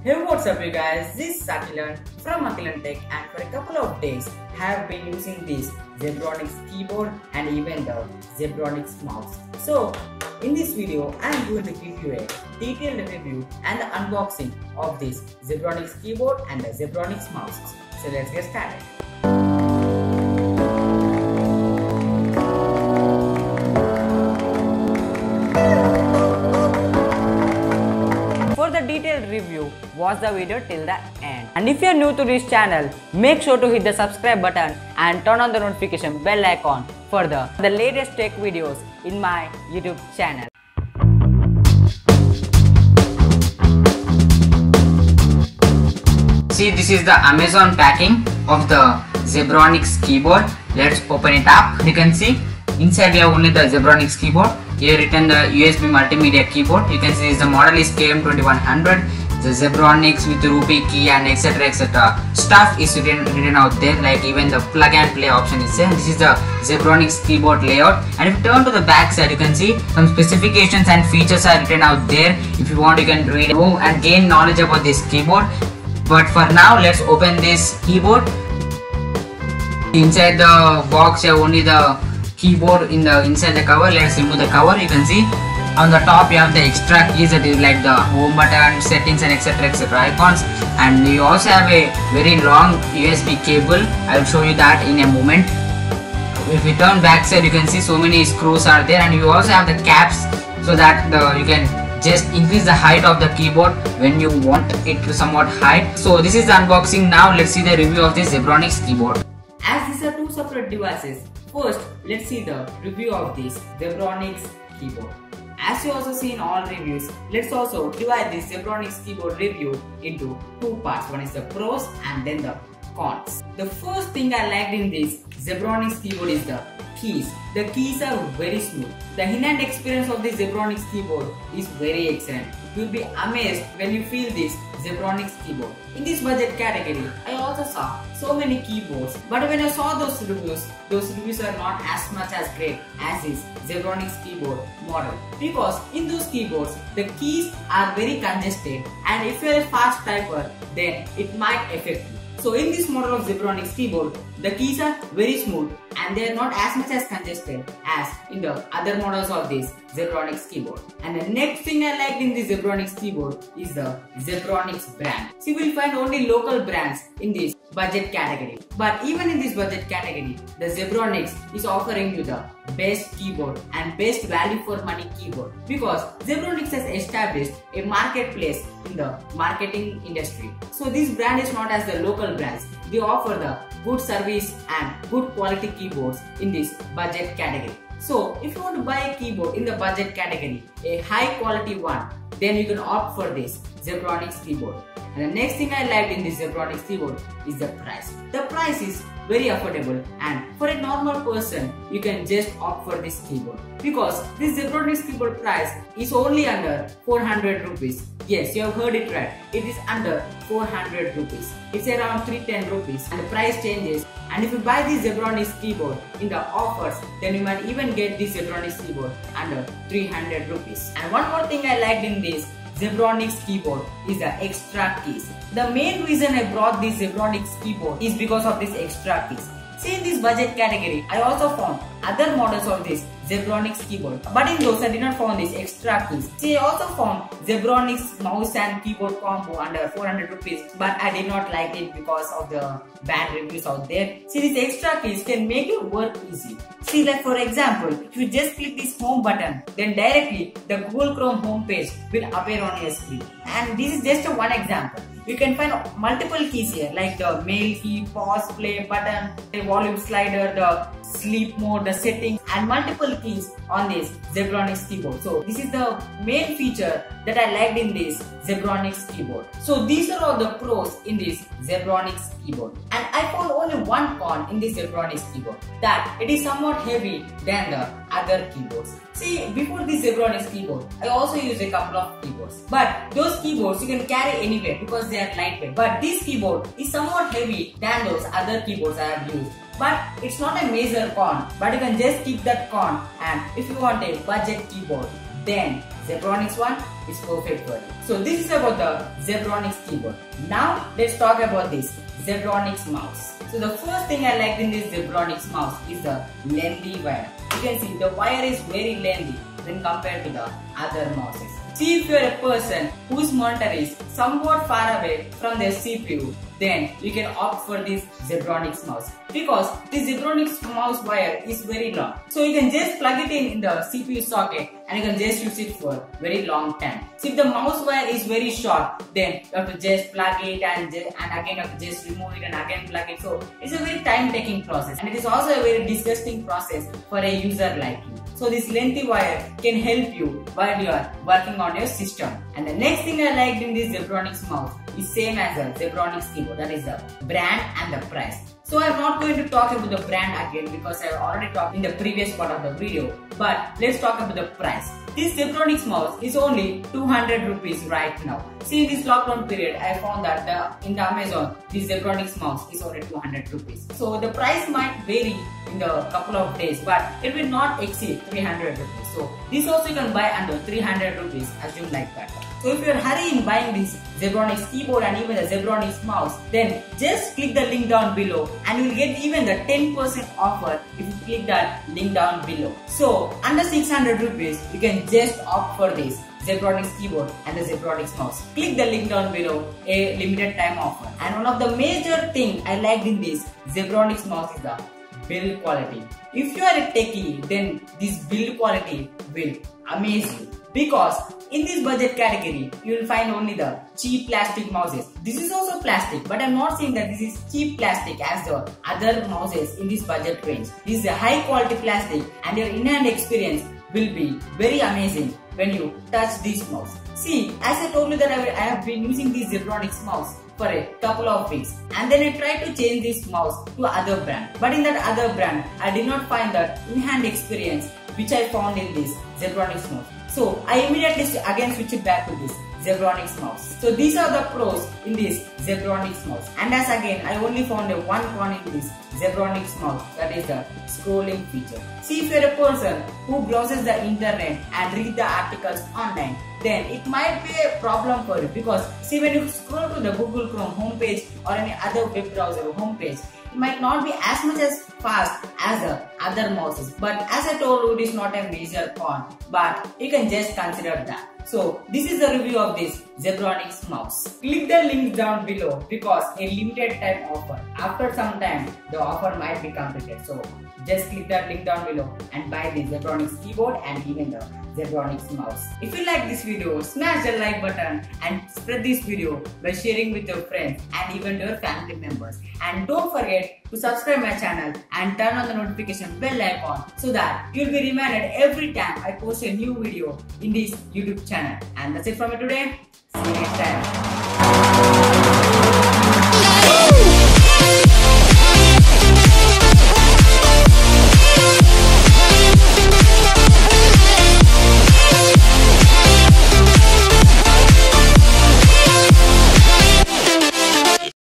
Hey, what's up you guys, this is Akilan from Akilan Tech, and for a couple of days have been using this Zebronics keyboard and even the Zebronics mouse. So in this video I am going to give you a detailed review and the unboxing of this Zebronics keyboard and the Zebronics mouse. So let's get started. Detailed review, watch the video till the end. And if you are new to this channel, make sure to hit the subscribe button and turn on the notification bell icon for the latest tech videos in my YouTube channel. See, this is the Amazon packing of the Zebronics keyboard. Let's open it up. You can see inside we have only the Zebronics keyboard. Here written the USB multimedia keyboard. You can see this, the model is KM2100. The Zebronics with rupee key and etc. Stuff is written out there, like even the plug and play option is there. This is the Zebronics keyboard layout. And if you turn to the back side, you can see some specifications and features are written out there. If you want, you can read and gain knowledge about this keyboard. But for now, let's open this keyboard. Inside the box, you have only the keyboard inside the cover. Let's remove the cover. You can see on the top you have the extra keys, that is like the home button, settings and etc icons, and you also have a very long USB cable. I will show you that in a moment. If you turn back side, you can see so many screws are there, and you also have the caps so that you can just increase the height of the keyboard when you want it to somewhat high. So this is the unboxing. Now let's see the review of this Zebronics keyboard. As these are two separate devices, first let's see the review of this Zebronics keyboard. As you also see in all reviews, let's also divide this Zebronics keyboard review into two parts. One is the pros and then the cons. The first thing I liked in this Zebronics keyboard is the keys. The keys are very smooth. The hand experience of this Zebronics keyboard is very excellent. You will be amazed when you feel this Zebronics keyboard. In this budget category, I also saw so many keyboards, but when I saw those reviews are not as much as great as this Zebronics keyboard model, because in those keyboards the keys are very congested, and if you are a fast typer, then it might affect you. So in this model of Zebronics keyboard, the keys are very smooth and they are not as much as congested as in the other models of this Zebronics keyboard. And the next thing I liked in the Zebronics keyboard is the Zebronics brand. See, we will find only local brands in this budget category. But even in this budget category, the Zebronics is offering you the best keyboard and best value for money keyboard, because Zebronics has established a marketplace in the marketing industry. So this brand is not as the local brands. They offer the good service and good quality keyboards in this budget category. So if you want to buy a keyboard in the budget category, a high quality one, then you can opt for this Zebronics keyboard. And the next thing I liked in this Zebronics keyboard is the price. The price is very affordable, and for a normal person you can just opt for this keyboard, because this Zebronics keyboard price is only under 400 rupees. Yes, you have heard it right. It is under 400 rupees. It's around 310 rupees, and the price changes. And if you buy this Zebronics keyboard in the offers, then you might even get this Zebronics keyboard under 300 rupees. And one more thing I liked in this Zebronics keyboard is the extra keys. The main reason I brought this Zebronics keyboard is because of these extra keys. See, in this budget category, I also found other models of this Zebronics keyboard, but in those I did not find these extra keys. See, I also found Zebronics mouse and keyboard combo under 400 rupees, but I did not like it because of the bad reviews out there. See, these extra keys can make your work easy. See, like for example, if you just click this home button, then directly the Google Chrome homepage will appear on your screen. And this is just one example. You can find multiple keys here, like the mail key, pause, play button, the volume slider, the sleep mode, the settings, and multiple keys on this Zebronics keyboard. So this is the main feature that I liked in this Zebronics keyboard. So these are all the pros in this Zebronics keyboard. And I found only one con in this Zebronics keyboard, that it is somewhat heavy than the other keyboards. See, before this Zebronics keyboard, I also used a couple of keyboards. But those keyboards you can carry anywhere because they are lightweight. But this keyboard is somewhat heavy than those other keyboards I have used. But it's not a major con, but you can just keep that con, and if you want a budget keyboard, then Zebronics one is perfect for you. So this is about the Zebronics keyboard. Now let's talk about this Zebronics mouse. So the first thing I liked in this Zebronics mouse is the lengthy wire. You can see the wire is very lengthy when compared to the other mouses. See, if you are a person whose monitor is somewhat far away from their CPU, then you can opt for this Zebronics mouse, because this Zebronics mouse wire is very long. So you can just plug it in the CPU socket and you can just use it for very long time. So if the mouse wire is very short, then you have to just plug it and again you have to just remove it and again plug it. So it's a very time taking process, and it is also a very disgusting process for a user like you. So this lengthy wire can help you while you are working on your system. And the next thing I liked in this Zebronics mouse is same as the Zebronics keyboard, that is the brand and the price. So I'm not going to talk about the brand again because I already talked in the previous part of the video, but let's talk about the price. This Zebronics mouse is only 200 rupees right now. See, in this lockdown period, I found that in the Amazon, this Zebronics mouse is only 200 rupees. So the price might vary in the couple of days, but it will not exceed 300 rupees. So this also you can buy under 300 rupees, assume like that. So if you are hurry in buying this Zebronics keyboard and even the Zebronics mouse, then just click the link down below and you will get even the 10% offer if you click that link down below. So under 600 rupees, you can just opt for this Zebronics keyboard and the Zebronics mouse. Click the link down below, a limited time offer. And one of the major thing I liked in this Zebronics mouse is the build quality. If you are a techie, then this build quality will amaze you, because in this budget category, you will find only the cheap plastic mouses. This is also plastic, but I'm not saying that this is cheap plastic as the other mouses in this budget range. This is a high quality plastic and your in-hand experience will be very amazing when you touch this mouse. See, as I told you that I have been using this Zebronics mouse for a couple of weeks, and then I tried to change this mouse to other brand. But in that other brand, I did not find that in-hand experience which I found in this Zebronics mouse. So I immediately again switch it back to this Zebronics mouse. So these are the pros in this Zebronics mouse. And as again, I only found a one con in this Zebronics mouse, that is the scrolling feature. See, if you're a person who browses the internet and read the articles online, then it might be a problem for you, because see, when you scroll to the Google Chrome homepage or any other web browser homepage, it might not be as much as fast as the other mouses. But as I told you, it is not a major con, but you can just consider that. So this is the review of this Zebronics mouse. Click the link down below because a limited time offer. After some time, the offer might be completed. So just click that link down below and buy the Zebronics keyboard and even the Zebronics mouse. If you like this video, smash the like button and spread this video by sharing with your friends and even your family members. And don't forget to subscribe my channel and turn on the notification bell icon so that you'll be reminded every time I post a new video in this YouTube channel. And that's it from me today. See you next time.